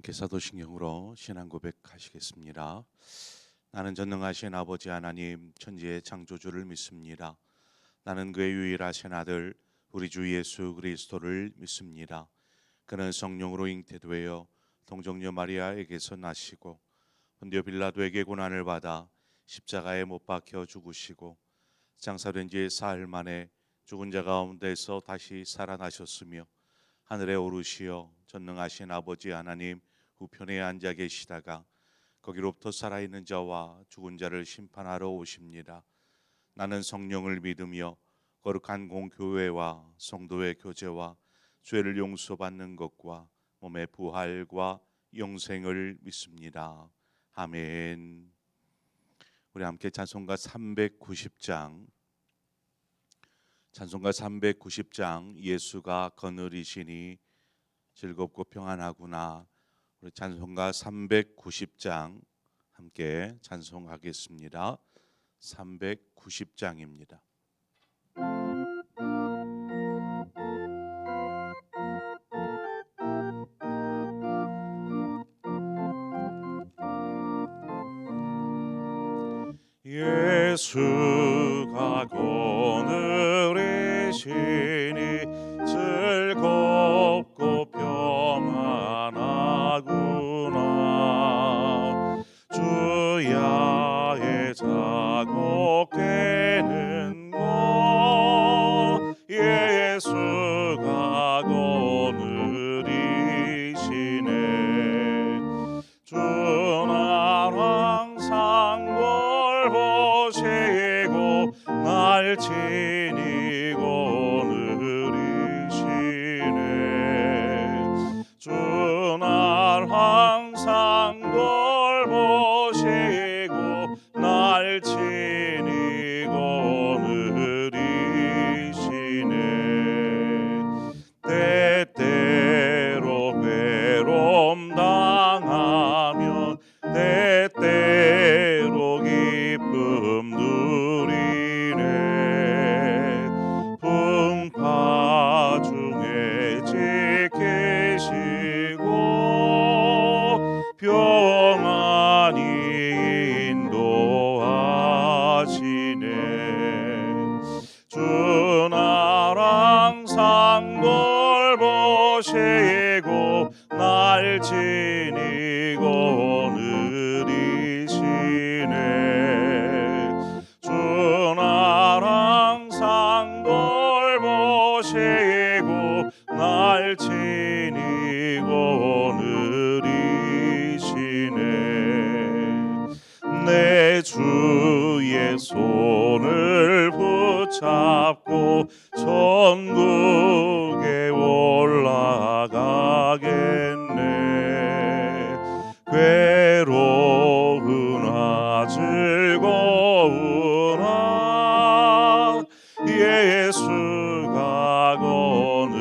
함께 사도신경으로 신앙 고백하시겠습니다. 나는 전능하신 아버지 하나님 천지의 창조주를 믿습니다. 나는 그의 유일하신 아들 우리 주 예수 그리스도를 믿습니다. 그는 성령으로 잉태되어 동정녀 마리아에게서 나시고 본디오 빌라도에게 고난을 받아 십자가에 못 박혀 죽으시고 장사된 지 사흘 만에 죽은 자 가운데서 다시 살아나셨으며 하늘에 오르시어 전능하신 아버지 하나님 우편에 앉아 계시다가 거기로부터 살아있는 자와 죽은 자를 심판하러 오십니다. 나는 성령을 믿으며 거룩한 공교회와 성도의 교제와 죄를 용서받는 것과 몸의 부활과 영생을 믿습니다. 아멘. 우리 함께 찬송가 390장 예수가 거느리시니 즐겁고 평안하구나. 우리 찬송가 390장 함께 찬송하겠습니다. 390장입니다. 예수가 거느리시니 즐겁고 평안하구나. 주야의 자고 깨는 것 예수가 거느리시네. 주날 항상 걸 보시고 날 지니고 느리시네. 주날 항상 걸 보시고 날 지니고 느리시네. 때때로 괴로움 당하며 때때로 기쁨 누리네. 풍파 중에 지키시고 평안히 인도하시네. 주날 항상 걸 보시고 날 지니고 느리시네. 주날 항상 걸 보시고 날 지니고 느리시네. 내 주의 손을 붙잡고 천국에 올라가겠네. 괴로우나 즐거우나 예수가 거느리시네.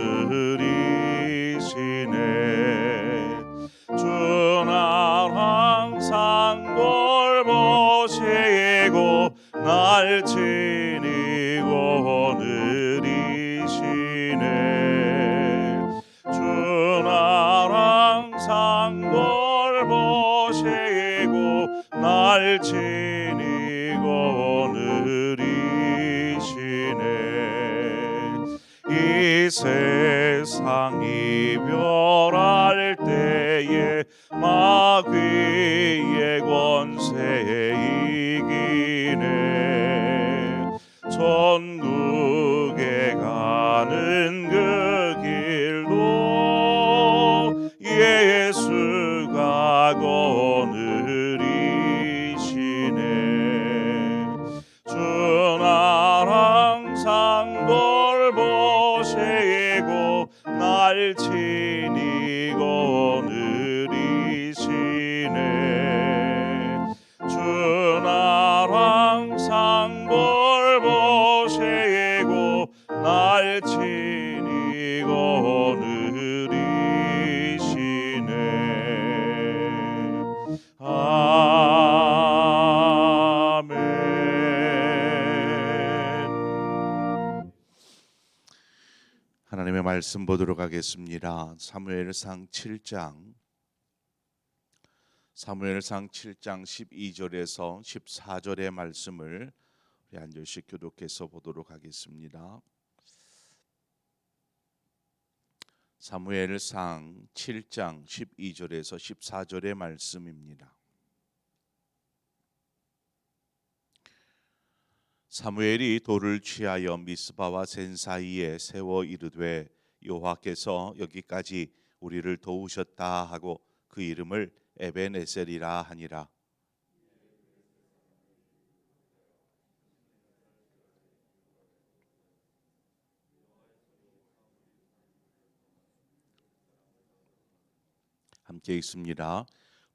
주날 항상 걸 보시고 날 지니고 느리시네. 주날 항상 걸 보시고 날 지니고 느리시네. 이 세상 이별할 때에 마귀의 권세 이기네. 천국에 가는 그 길도 예수가 거느리시네. 주날 항상 걸 보시고 날 지니고 느리시네. 주날 항상 걸 보시고 날 지니고 느리시네. 아멘. 하나님의 말씀 보도록 하겠습니다. 사무엘상 7장 사무엘상 7장 12절에서 14절의 말씀을 우리 한 절씩 교독해서 보도록 하겠습니다. 사무엘상 7장 12절에서 14절의 말씀입니다. 사무엘이 돌을 취하여 미스바와 센 사이에 세워 이르되 여호와께서 여기까지 우리를 도우셨다 하고 그 이름을 에벤에셀이라 하니라. 함께 읽습니다.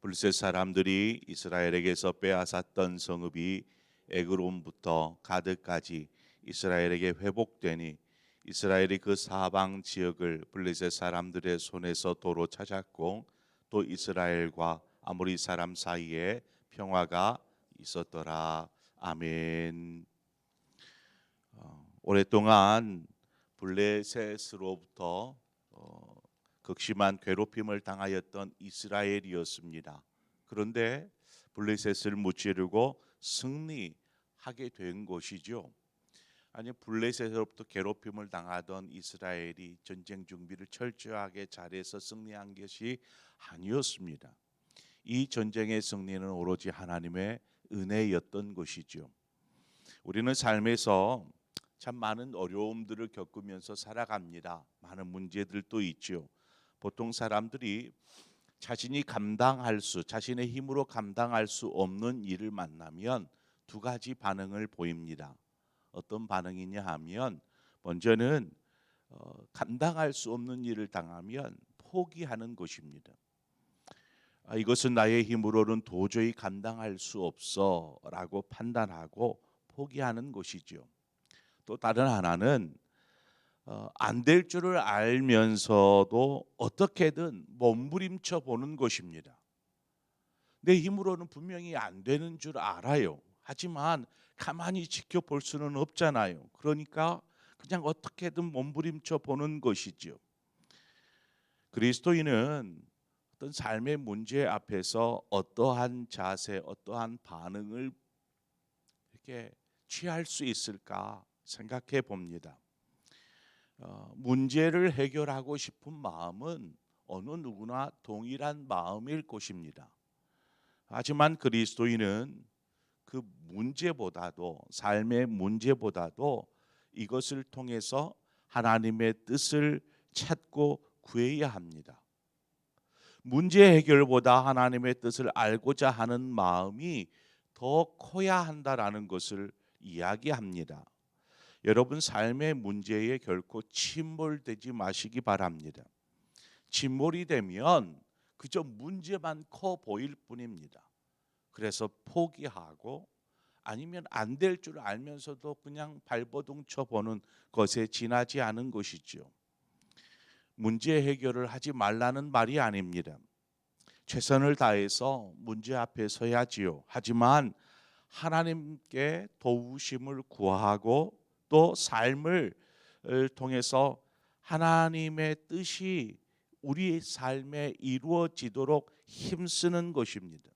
블레셋 사람들이 이스라엘에게서 빼앗았던 성읍이 에그론부터 가드까지 이스라엘에게 회복되니 이스라엘이 그 사방 지역을 블레셋 사람들의 손에서 도로 찾았고 또 이스라엘과 아모리 사람 사이에 평화가 있었더라. 아멘. 오랫동안 블레셋으로부터 극심한 괴롭힘을 당하였던 이스라엘이었습니다. 그런데 블레셋을 무찌르고 승리하게 된 것이죠. 아니, 블레셋으로부터 괴롭힘을 당하던 이스라엘이 전쟁 준비를 철저하게 잘해서 승리한 것이 아니었습니다. 이 전쟁의 승리는 오로지 하나님의 은혜였던 것이죠. 우리는 삶에서 참 많은 어려움들을 겪으면서 살아갑니다. 많은 문제들도 있죠. 보통 사람들이 자신의 힘으로 감당할 수 없는 일을 만나면 두 가지 반응을 보입니다. 어떤 반응이냐 하면 먼저는 감당할 수 없는 일을 당하면 포기하는 것입니다. 이것은 나의 힘으로는 도저히 감당할 수 없어라고 판단하고 포기하는 것이죠. 또 다른 하나는 안 될 줄을 알면서도 어떻게든 몸부림쳐 보는 것입니다. 내 힘으로는 분명히 안 되는 줄 알아요. 하지만 가만히 지켜볼 수는 없잖아요. 그러니까 그냥 어떻게든 몸부림쳐 보는 것이죠. 그리스도인은 어떤 삶의 문제 앞에서 어떠한 자세, 어떠한 반응을 이렇게 취할 수 있을까 생각해 봅니다. 문제를 해결하고 싶은 마음은 어느 누구나 동일한 마음일 것입니다. 하지만 그리스도인은 그 문제보다도, 삶의 문제보다도 이것을 통해서 하나님의 뜻을 찾고 구해야 합니다. 문제 해결보다 하나님의 뜻을 알고자 하는 마음이 더 커야 한다라는 것을 이야기합니다. 여러분, 삶의 문제에 결코 침몰되지 마시기 바랍니다. 침몰이 되면 그저 문제만 커 보일 뿐입니다. 그래서 포기하고 아니면 안 될 줄 알면서도 그냥 발버둥 쳐보는 것에 지나지 않은 것이죠. 문제 해결을 하지 말라는 말이 아닙니다. 최선을 다해서 문제 앞에 서야지요. 하지만 하나님께 도우심을 구하고 또 삶을 통해서 하나님의 뜻이 우리 삶에 이루어지도록 힘쓰는 것입니다.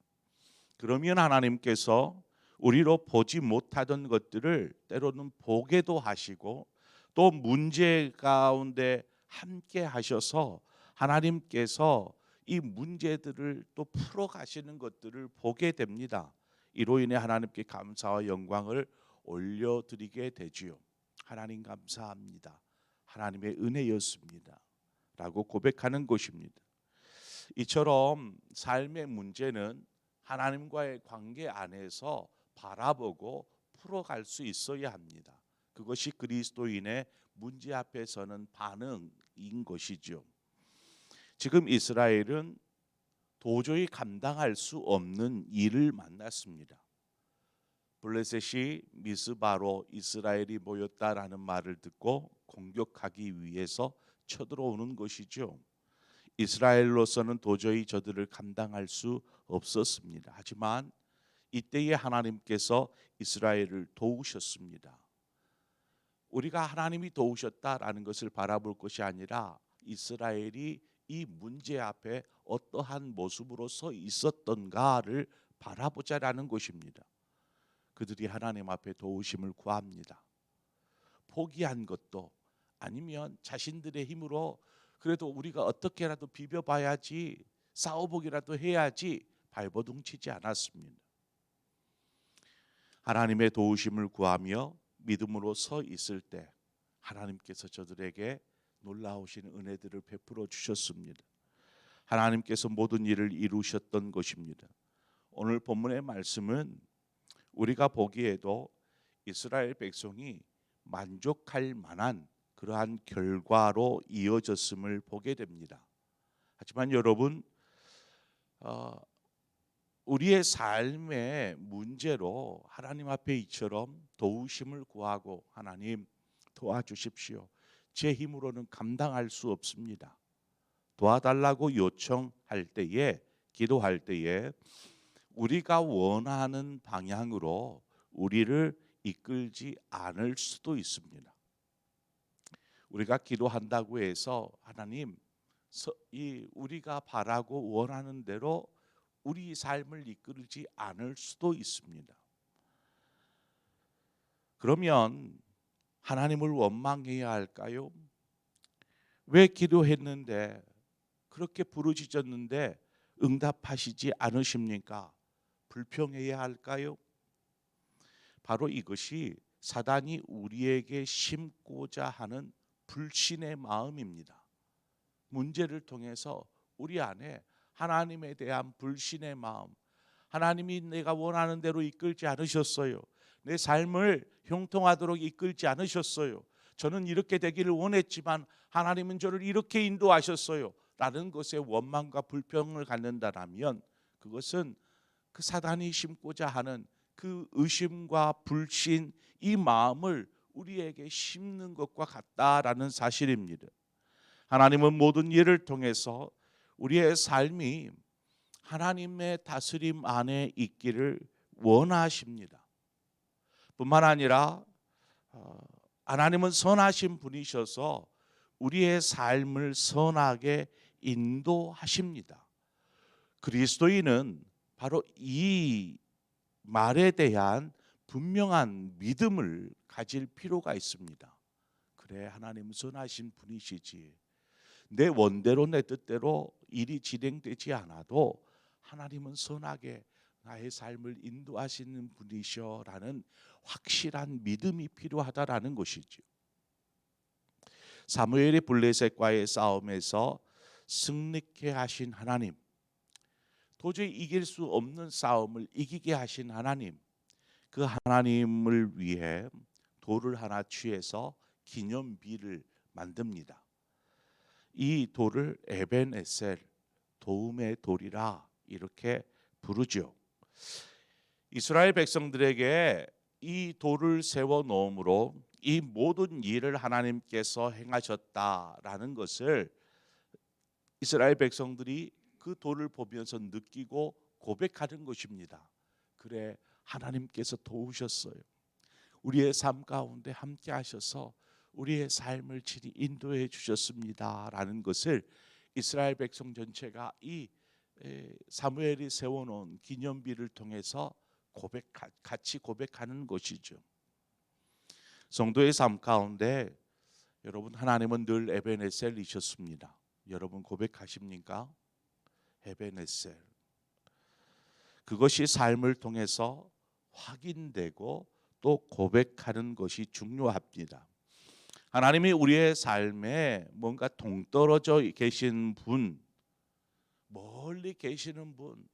그러면 하나님께서 우리로 보지 못하던 것들을 때로는 보게도 하시고 또 문제 가운데 함께 하셔서 하나님께서 이 문제들을 또 풀어 가시는 것들을 보게 됩니다. 이로 인해 하나님께 감사와 영광을 올려드리게 되지요. 하나님 감사합니다. 하나님의 은혜였습니다. 라고 고백하는 것입니다. 이처럼 삶의 문제는 하나님과의 관계 안에서 바라보고 풀어갈 수 있어야 합니다. 그것이 그리스도인의 문제 앞에 서는 반응인 것이죠. 지금 이스라엘은 도저히 감당할 수 없는 일을 만났습니다. 블레셋이 미스바로 이스라엘이 모였다라는 말을 듣고 공격하기 위해서 쳐들어오는 것이죠. 이스라엘로서는 도저히 저들을 감당할 수 없었습니다. 하지만 이때에 하나님께서 이스라엘을 도우셨습니다. 우리가 하나님이 도우셨다라는 것을 바라볼 것이 아니라 이스라엘이 이 문제 앞에 어떠한 모습으로 서 있었던가를 바라보자라는 것입니다. 그들이 하나님 앞에 도우심을 구합니다. 포기한 것도 아니면 자신들의 힘으로 그래도 우리가 어떻게라도 비벼봐야지, 싸워보기라도 해야지 발버둥 치지 않았습니다. 하나님의 도우심을 구하며 믿음으로 서 있을 때 하나님께서 저들에게 놀라우신 은혜들을 베풀어 주셨습니다. 하나님께서 모든 일을 이루셨던 것입니다. 오늘 본문의 말씀은 우리가 보기에도 이스라엘 백성이 만족할 만한 그러한 결과로 이어졌음을 보게 됩니다. 하지만 여러분, 우리의 삶의 문제로 하나님 앞에 이처럼 도우심을 구하고 하나님 도와주십시오. 제 힘으로는 감당할 수 없습니다. 도와달라고 요청할 때에, 기도할 때에 우리가 원하는 방향으로 우리를 이끌지 않을 수도 있습니다. 우리가 기도한다고 해서 하나님 우리가 바라고 원하는 대로 우리 삶을 이끌지 않을 수도 있습니다. 그러면 하나님을 원망해야 할까요? 왜 기도했는데, 그렇게 부르짖었는데 응답하시지 않으십니까? 불평해야 할까요? 바로 이것이 사단이 우리에게 심고자 하는 불신의 마음입니다. 문제를 통해서 우리 안에 하나님에 대한 불신의 마음, 하나님이 내가 원하는 대로 이끌지 않으셨어요. 내 삶을 형통하도록 이끌지 않으셨어요. 저는 이렇게 되기를 원했지만 하나님은 저를 이렇게 인도하셨어요. 라는 것에 원망과 불평을 갖는다라면 그것은 그 사단이 심고자 하는 그 의심과 불신, 이 마음을 우리에게 심는 것과 같다라는 사실입니다. 하나님은 모든 일을 통해서 우리의 삶이 하나님의 다스림 안에 있기를 원하십니다. 뿐만 아니라 하나님은 선하신 분이셔서 우리의 삶을 선하게 인도하십니다. 그리스도인은 바로 이 말에 대한 분명한 믿음을 가질 필요가 있습니다. 그래, 하나님은 선하신 분이시지. 내 원대로 내 뜻대로 일이 진행되지 않아도 하나님은 선하게 나의 삶을 인도하시는 분이셔라는 확실한 믿음이 필요하다라는 것이죠. 사무엘이 블레셋과의 싸움에서 승리케 하신 하나님, 도저히 이길 수 없는 싸움을 이기게 하신 하나님, 그 하나님을 위해 돌을 하나 취해서 기념비를 만듭니다. 이 돌을 에벤에셀, 도움의 돌이라 이렇게 부르죠. 이스라엘 백성들에게 이 돌을 세워 놓음으로 이 모든 일을 하나님께서 행하셨다라는 것을 이스라엘 백성들이 그 돌을 보면서 느끼고 고백하는 것입니다. 그래, 하나님께서 도우셨어요. 우리의 삶 가운데 함께 하셔서 우리의 삶을 친히 인도해 주셨습니다라는 것을 이스라엘 백성 전체가 이 사무엘이 세워놓은 기념비를 통해서 같이 고백하는 것이죠. 성도의 삶 가운데 여러분, 하나님은 늘 에베네셀이셨습니다. 여러분 고백하십니까? 에베네셀. 그것이 삶을 통해서 확인되고 또 고백하는 것이 중요합니다. 하나님이 우리의 삶에 뭔가 동떨어져 계신 분, 멀리 계시는 분,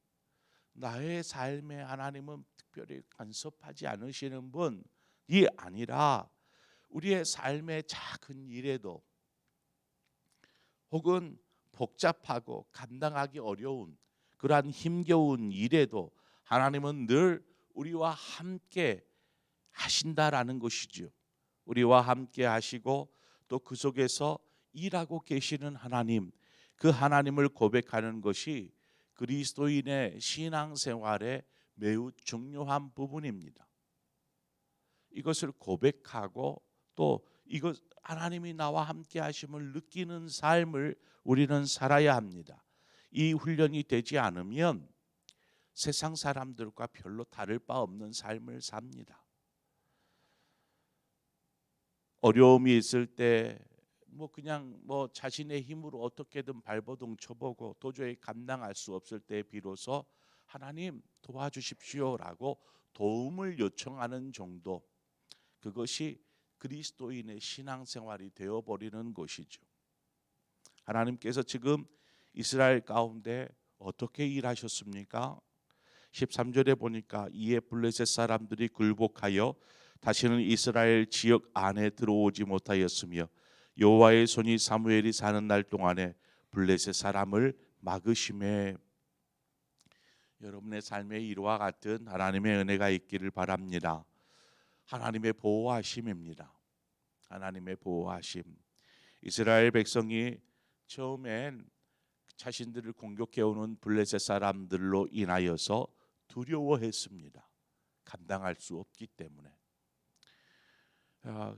나의 삶에 하나님은 특별히 간섭하지 않으시는 분이 아니라 우리의 삶의 작은 일에도 혹은 복잡하고 감당하기 어려운 그러한 힘겨운 일에도 하나님은 늘 우리와 함께 하신다라는 것이죠. 우리와 함께 하시고 또 그 속에서 일하고 계시는 하나님, 그 하나님을 고백하는 것이 그리스도인의 신앙생활의 매우 중요한 부분입니다. 이것을 고백하고 또 이것 하나님이 나와 함께 하심을 느끼는 삶을 우리는 살아야 합니다. 이 훈련이 되지 않으면 세상 사람들과 별로 다를 바 없는 삶을 삽니다. 어려움이 있을 때 그냥 자신의 힘으로 어떻게든 발버둥 쳐보고 도저히 감당할 수 없을 때 비로소 하나님 도와주십시오라고 도움을 요청하는 정도, 그것이 그리스도인의 신앙생활이 되어버리는 것이죠. 하나님께서 지금 이스라엘 가운데 어떻게 일하셨습니까? 13절에 보니까 이에 블레셋 사람들이 굴복하여 다시는 이스라엘 지역 안에 들어오지 못하였으며 여호와의 손이 사무엘이 사는 날 동안에 블레셋 사람을 막으심에. 여러분의 삶에 이와 같은 하나님의 은혜가 있기를 바랍니다. 하나님의 보호하심입니다. 하나님의 보호하심. 이스라엘 백성이 처음엔 자신들을 공격해오는 블레셋 사람들로 인하여서 두려워했습니다. 감당할 수 없기 때문에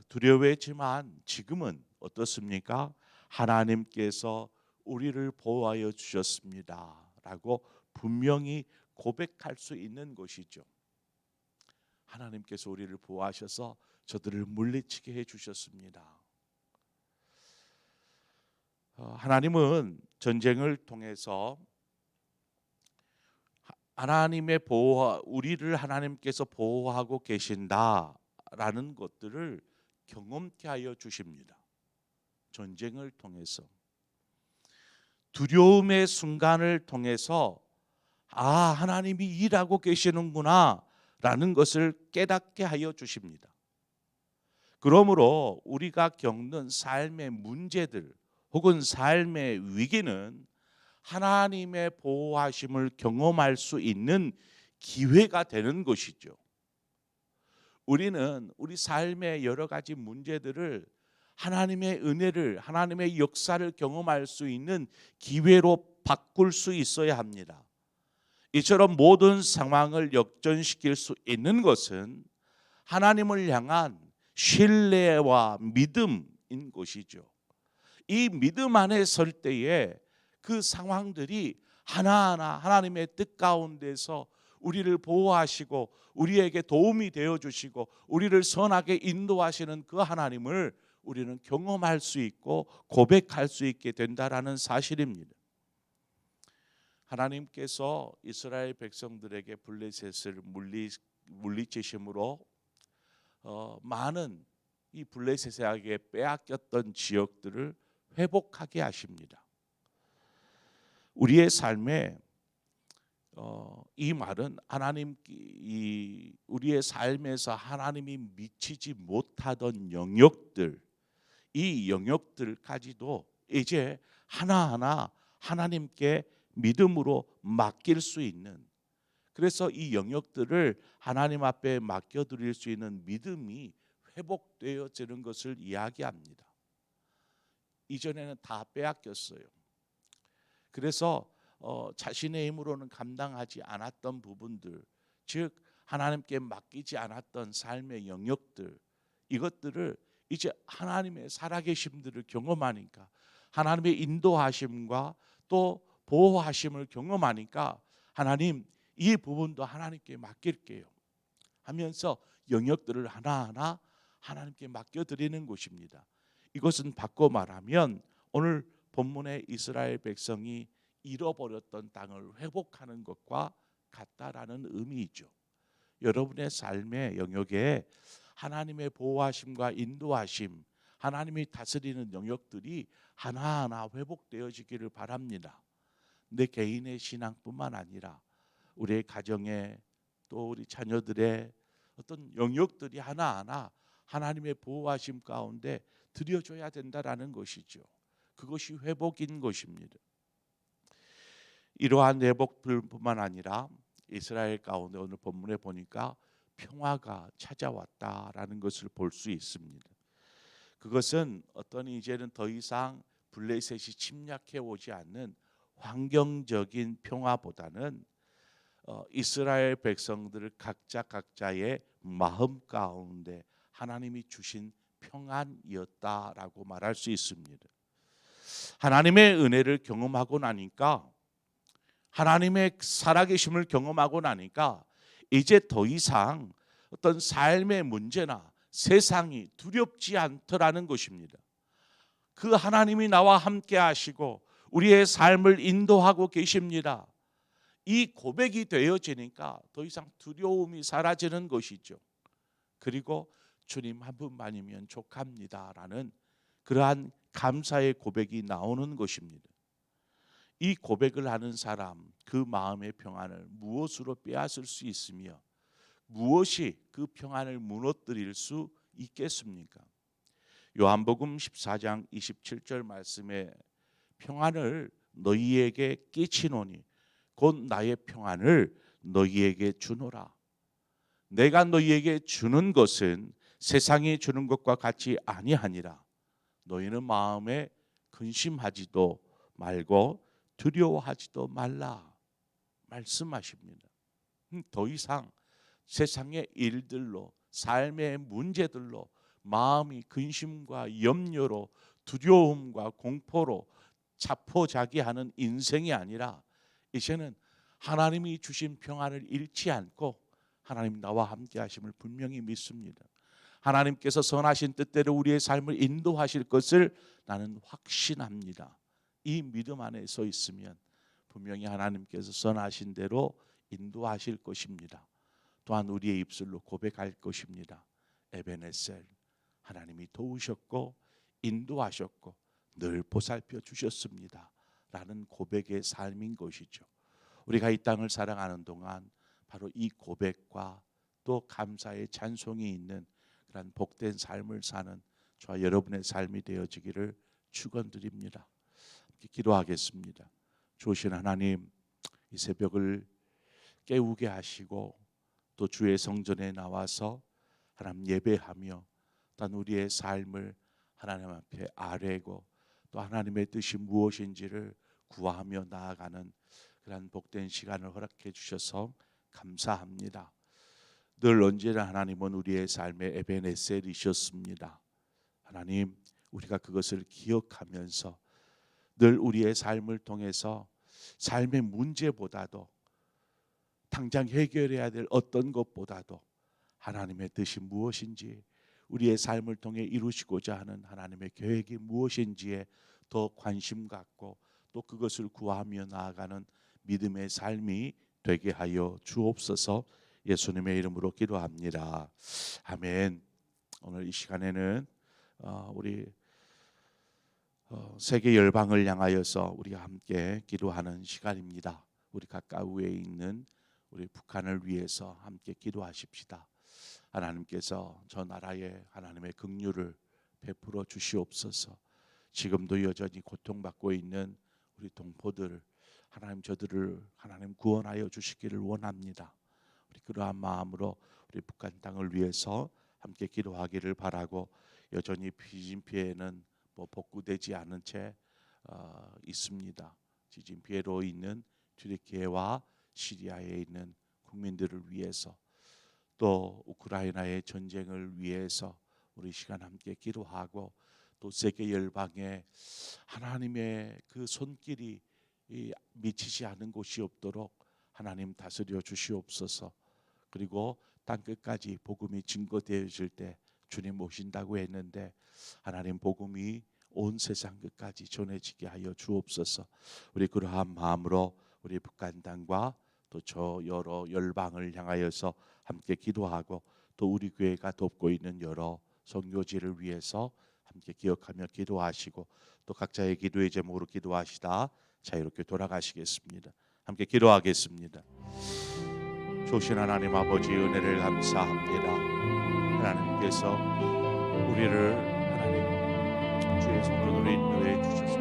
두려워했지만 지금은 어떻습니까? 하나님께서 우리를 보호하여 주셨습니다 라고 분명히 고백할 수 있는 것이죠. 하나님께서 우리를 보호하셔서 저들을 물리치게 해주셨습니다. 하나님은 전쟁을 통해서 하나님의 보호, 우리를 하나님께서 보호하고 계신다라는 것들을 경험케 하여 주십니다. 전쟁을 통해서 두려움의 순간을 통해서 하나님이 일하고 계시는구나 라는 것을 깨닫게 하여 주십니다. 그러므로 우리가 겪는 삶의 문제들 혹은 삶의 위기는 하나님의 보호하심을 경험할 수 있는 기회가 되는 것이죠. 우리는 우리 삶의 여러 가지 문제들을 하나님의 은혜를, 하나님의 역사를 경험할 수 있는 기회로 바꿀 수 있어야 합니다. 이처럼 모든 상황을 역전시킬 수 있는 것은 하나님을 향한 신뢰와 믿음인 것이죠. 이 믿음 안에 설 때에 그 상황들이 하나하나 하나님의 뜻 가운데서 우리를 보호하시고 우리에게 도움이 되어주시고 우리를 선하게 인도하시는 그 하나님을 우리는 경험할 수 있고 고백할 수 있게 된다라는 사실입니다. 하나님께서 이스라엘 백성들에게 블레셋을 물리치심으로 많은 이 블레셋에게 빼앗겼던 지역들을 회복하게 하십니다. 우리의 삶에 이 말은 우리의 삶에서 하나님이 미치지 못하던 영역들, 이 영역들까지도 이제 하나하나 하나님께 믿음으로 맡길 수 있는, 그래서 이 영역들을 하나님 앞에 맡겨드릴 수 있는 믿음이 회복되어지는 것을 이야기합니다. 이전에는 다 빼앗겼어요. 그래서 자신의 힘으로는 감당하지 않았던 부분들, 즉 하나님께 맡기지 않았던 삶의 영역들, 이것들을 이제 하나님의 살아계심들을 경험하니까, 하나님의 인도하심과 또 보호하심을 경험하니까 하나님 이 부분도 하나님께 맡길게요 하면서 영역들을 하나하나 하나님께 맡겨드리는 것입니다. 이것은 바꿔 말하면 오늘 본문의 이스라엘 백성이 잃어버렸던 땅을 회복하는 것과 같다라는 의미이죠. 여러분의 삶의 영역에 하나님의 보호하심과 인도하심, 하나님이 다스리는 영역들이 하나하나 회복되어지기를 바랍니다. 내 개인의 신앙뿐만 아니라 우리의 가정에 또 우리 자녀들의 어떤 영역들이 하나하나 하나님의 보호하심 가운데 드려줘야 된다라는 것이죠. 그것이 회복인 것입니다. 이러한 회복뿐만 아니라 이스라엘 가운데 오늘 본문에 보니까 평화가 찾아왔다라는 것을 볼 수 있습니다. 그것은 이제는 더 이상 블레셋이 침략해 오지 않는 환경적인 평화보다는 이스라엘 백성들을 각자의 마음 가운데 하나님이 주신 평안이었다라고 말할 수 있습니다. 하나님의 은혜를 경험하고 나니까, 하나님의 살아계심을 경험하고 나니까 이제 더 이상 어떤 삶의 문제나 세상이 두렵지 않더라는 것입니다. 그 하나님이 나와 함께 하시고 우리의 삶을 인도하고 계십니다. 이 고백이 되어지니까 더 이상 두려움이 사라지는 것이죠. 그리고 주님 한 분만이면 족합니다라는 그러한 감사의 고백이 나오는 것입니다. 이 고백을 하는 사람, 그 마음의 평안을 무엇으로 빼앗을 수 있으며 무엇이 그 평안을 무너뜨릴 수 있겠습니까? 요한복음 14장 27절 말씀에 평안을 너희에게 끼치노니 곧 나의 평안을 너희에게 주노라. 내가 너희에게 주는 것은 세상이 주는 것과 같이 아니하니라. 너희는 마음에 근심하지도 말고 두려워하지도 말라 말씀하십니다. 더 이상 세상의 일들로, 삶의 문제들로 마음이 근심과 염려로, 두려움과 공포로 자포자기하는 인생이 아니라 이제는 하나님이 주신 평안을 잃지 않고 하나님 나와 함께 하심을 분명히 믿습니다. 하나님께서 선하신 뜻대로 우리의 삶을 인도하실 것을 나는 확신합니다. 이 믿음 안에 서 있으면 분명히 하나님께서 선하신 대로 인도하실 것입니다. 또한 우리의 입술로 고백할 것입니다. 에베네셀, 하나님이 도우셨고 인도하셨고 늘 보살펴 주셨습니다 라는 고백의 삶인 것이죠. 우리가 이 땅을 살아가는 동안 바로 이 고백과 또 감사의 찬송이 있는 그런 복된 삶을 사는 저와 여러분의 삶이 되어지기를 축원드립니다. 함께 기도하겠습니다. 좋으신 하나님, 이 새벽을 깨우게 하시고 또 주의 성전에 나와서 하나님 예배하며 또한 우리의 삶을 하나님 앞에 아뢰고 또 하나님의 뜻이 무엇인지를 구하며 나아가는 그런 복된 시간을 허락해 주셔서 감사합니다. 늘 언제나 하나님은 우리의 삶의 에베네셀이셨습니다. 하나님, 우리가 그것을 기억하면서 늘 우리의 삶을 통해서 삶의 문제보다도 당장 해결해야 될 어떤 것보다도 하나님의 뜻이 무엇인지, 우리의 삶을 통해 이루시고자 하는 하나님의 계획이 무엇인지에 더 관심 갖고 또 그것을 구하며 나아가는 믿음의 삶이 되게 하여 주옵소서. 예수님의 이름으로 기도합니다. 아멘. 오늘 이 시간에는 우리 세계 열방을 향하여서 우리가 함께 기도하는 시간입니다. 우리 가까우에 있는 우리 북한을 위해서 함께 기도하십시다. 하나님께서 저 나라에 하나님의 긍휼을 베풀어 주시옵소서. 지금도 여전히 고통받고 있는 우리 동포들, 하나님 저들을 하나님 구원하여 주시기를 원합니다. 우리 그러한 마음으로 우리 북한 땅을 위해서 함께 기도하기를 바라고, 여전히 지진 피해는 복구되지 않은 채 있습니다. 지진 피해로 있는 튀르키예와 시리아에 있는 국민들을 위해서 또 우크라이나의 전쟁을 위해서 우리 시간 함께 기도하고, 또 세계 열방에 하나님의 그 손길이 미치지 않은 곳이 없도록 하나님 다스려 주시옵소서. 그리고 땅 끝까지 복음이 증거되어질 때 주님 오신다고 했는데 하나님 복음이 온 세상 끝까지 전해지게 하여 주옵소서. 우리 그러한 마음으로 우리 북한 땅과 또 저 여러 열방을 향하여서 함께 기도하고, 또 우리 교회가 돕고 있는 여러 선교지를 위해서 함께 기억하며 기도하시고, 또 각자의 기도의 제목으로 기도하시다 자유롭게 돌아가시겠습니다. 함께 기도하겠습니다. 좋으신 하나님 아버지, 은혜를 감사합니다. 하나님께서 우리를 하나님 주의 성전으로 인도해 주셔서